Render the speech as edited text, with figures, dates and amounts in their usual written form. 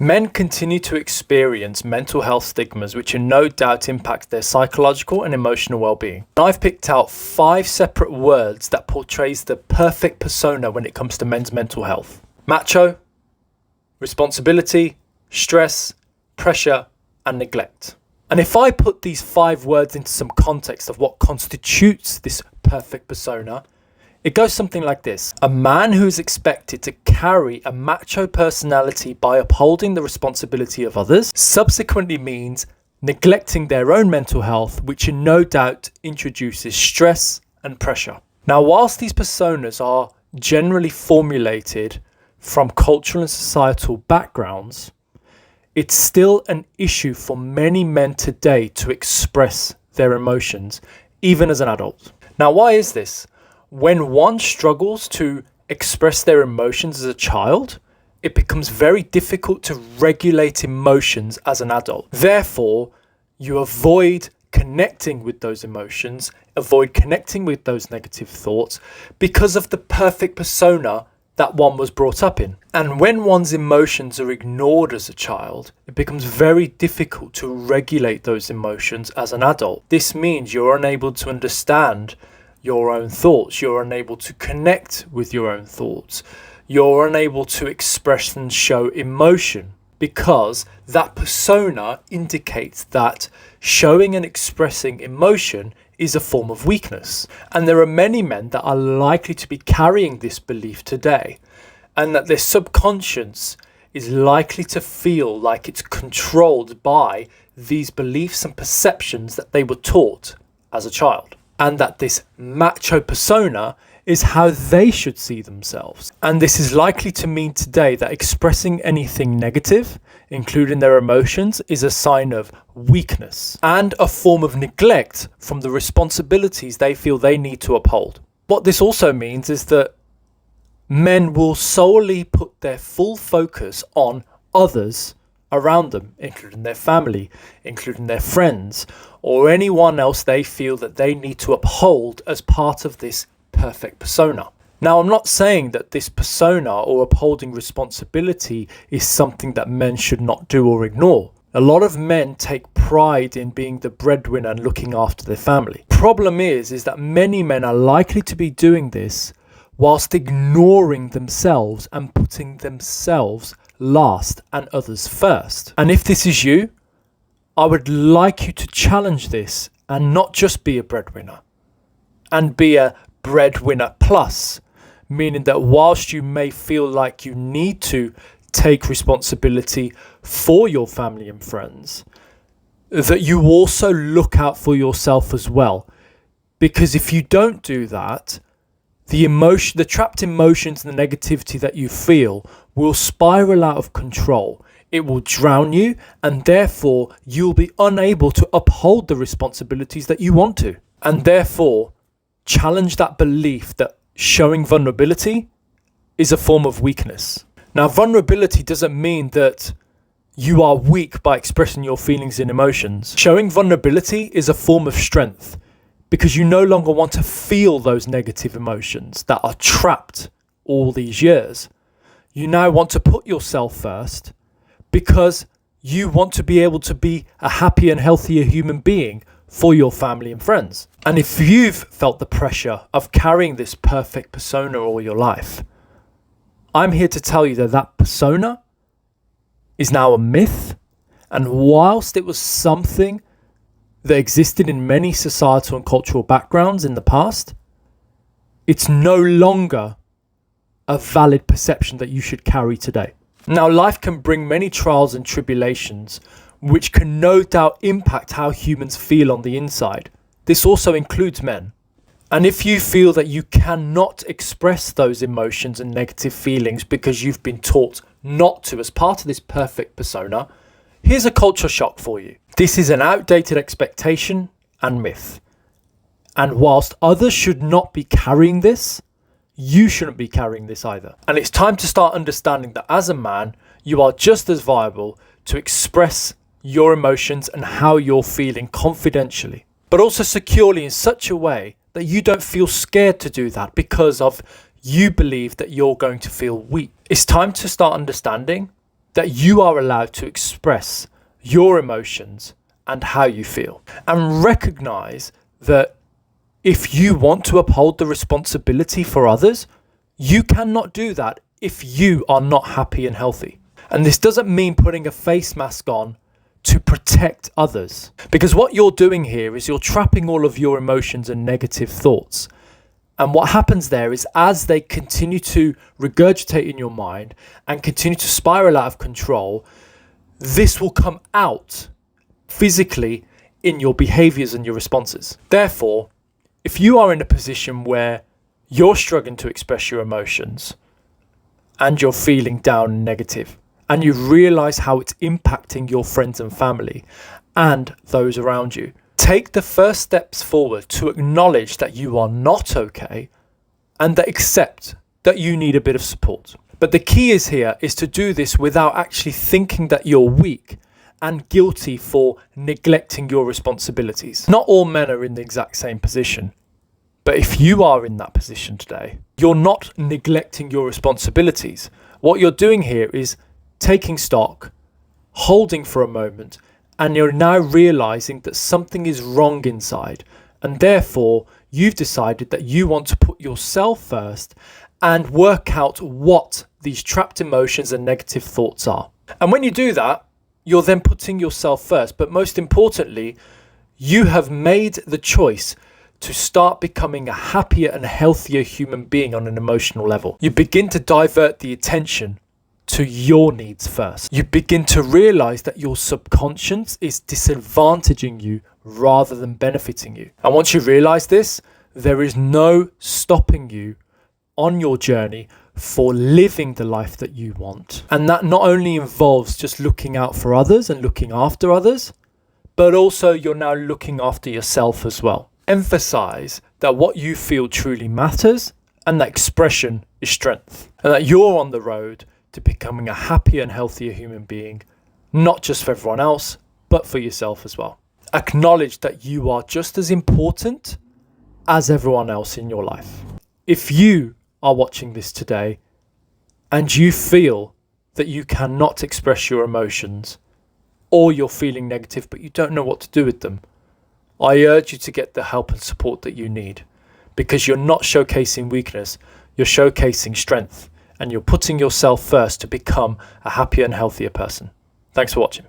Men continue to experience mental health stigmas which no doubt impact their psychological and emotional well-being. I've picked out 5 separate words that portrays the perfect persona when it comes to men's mental health. Macho, responsibility, stress, pressure, and neglect. And if I put these 5 words into some context of what constitutes this perfect persona, it goes something like this. A man who is expected to carry a macho personality by upholding the responsibility of others subsequently means neglecting their own mental health, which no doubt introduces stress and pressure. Now, whilst these personas are generally formulated from cultural and societal backgrounds, it's still an issue for many men today to express their emotions, even as an adult. Now, why is this? When one struggles to express their emotions as a child, it becomes very difficult to regulate emotions as an adult. Therefore, you avoid connecting with those emotions, avoid connecting with those negative thoughts because of the perfect persona that one was brought up in. And when one's emotions are ignored as a child, it becomes very difficult to regulate those emotions as an adult. This means you're unable to understand your own thoughts, you're unable to connect with your own thoughts, you're unable to express and show emotion because that persona indicates that showing and expressing emotion is a form of weakness. And there are many men that are likely to be carrying this belief today, and that their subconscious is likely to feel like it's controlled by these beliefs and perceptions that they were taught as a child. And that this macho persona is how they should see themselves. And this is likely to mean today that expressing anything negative, including their emotions, is a sign of weakness and a form of neglect from the responsibilities they feel they need to uphold. What this also means is that men will solely put their full focus on others around them, including their family, including their friends, or anyone else they feel that they need to uphold as part of this perfect persona. Now, I'm not saying that this persona or upholding responsibility is something that men should not do or ignore. A lot of men take pride in being the breadwinner and looking after their family. Problem is that many men are likely to be doing this whilst ignoring themselves and putting themselves last and others first. And if this is you, I would like you to challenge this and not just be a breadwinner, and be a breadwinner plus, meaning that whilst you may feel like you need to take responsibility for your family and friends, that you also look out for yourself as well. Because if you don't do that, the trapped emotions and the negativity that you feel will spiral out of control. It will drown you, and therefore you'll be unable to uphold the responsibilities that you want to. And therefore, challenge that belief that showing vulnerability is a form of weakness. Now, vulnerability doesn't mean that you are weak by expressing your feelings and emotions. Showing vulnerability is a form of strength, because you no longer want to feel those negative emotions that are trapped all these years. You now want to put yourself first because you want to be able to be a happy and healthier human being for your family and friends. And if you've felt the pressure of carrying this perfect persona all your life, I'm here to tell you that that persona is now a myth. And whilst it was something that existed in many societal and cultural backgrounds in the past, it's no longer a valid perception that you should carry today. Now, life can bring many trials and tribulations, which can no doubt impact how humans feel on the inside. This also includes men. And if you feel that you cannot express those emotions and negative feelings because you've been taught not to as part of this perfect persona, here's a culture shock for you. This is an outdated expectation and myth. And whilst others should not be carrying this, you shouldn't be carrying this either. And it's time to start understanding that as a man, you are just as viable to express your emotions and how you're feeling confidentially, but also securely in such a way that you don't feel scared to do that because of you believe that you're going to feel weak. It's time to start understanding that you are allowed to express your emotions and how you feel. And recognize that if you want to uphold the responsibility for others, you cannot do that if you are not happy and healthy. And this doesn't mean putting a face mask on to protect others. Because what you're doing here is you're trapping all of your emotions and negative thoughts. And what happens there is as they continue to regurgitate in your mind and continue to spiral out of control, this will come out physically in your behaviors and your responses. Therefore, if you are in a position where you're struggling to express your emotions and you're feeling down and negative, and you realize how it's impacting your friends and family and those around you, take the first steps forward to acknowledge that you are not okay and that accept that you need a bit of support. But the key is to do this without actually thinking that you're weak and guilty for neglecting your responsibilities. Not all men are in the exact same position. But if you are in that position today, you're not neglecting your responsibilities. What you're doing here is taking stock, holding for a moment, and you're now realizing that something is wrong inside. And therefore, you've decided that you want to put yourself first and work out what these trapped emotions and negative thoughts are. And when you do that, you're then putting yourself first. But most importantly, you have made the choice to start becoming a happier and healthier human being on an emotional level. You begin to divert the attention to your needs first. You begin to realize that your subconscious is disadvantaging you rather than benefiting you. And once you realize this, there is no stopping you on your journey for living the life that you want. And that not only involves just looking out for others and looking after others, but also you're now looking after yourself as well. Emphasize that what you feel truly matters and that expression is strength. And that you're on the road to becoming a happier and healthier human being, not just for everyone else, but for yourself as well. Acknowledge that you are just as important as everyone else in your life. If you are watching this today and you feel that you cannot express your emotions or you're feeling negative but you don't know what to do with them, I urge you to get the help and support that you need, because you're not showcasing weakness, you're showcasing strength, and you're putting yourself first to become a happier and healthier person. Thanks for watching.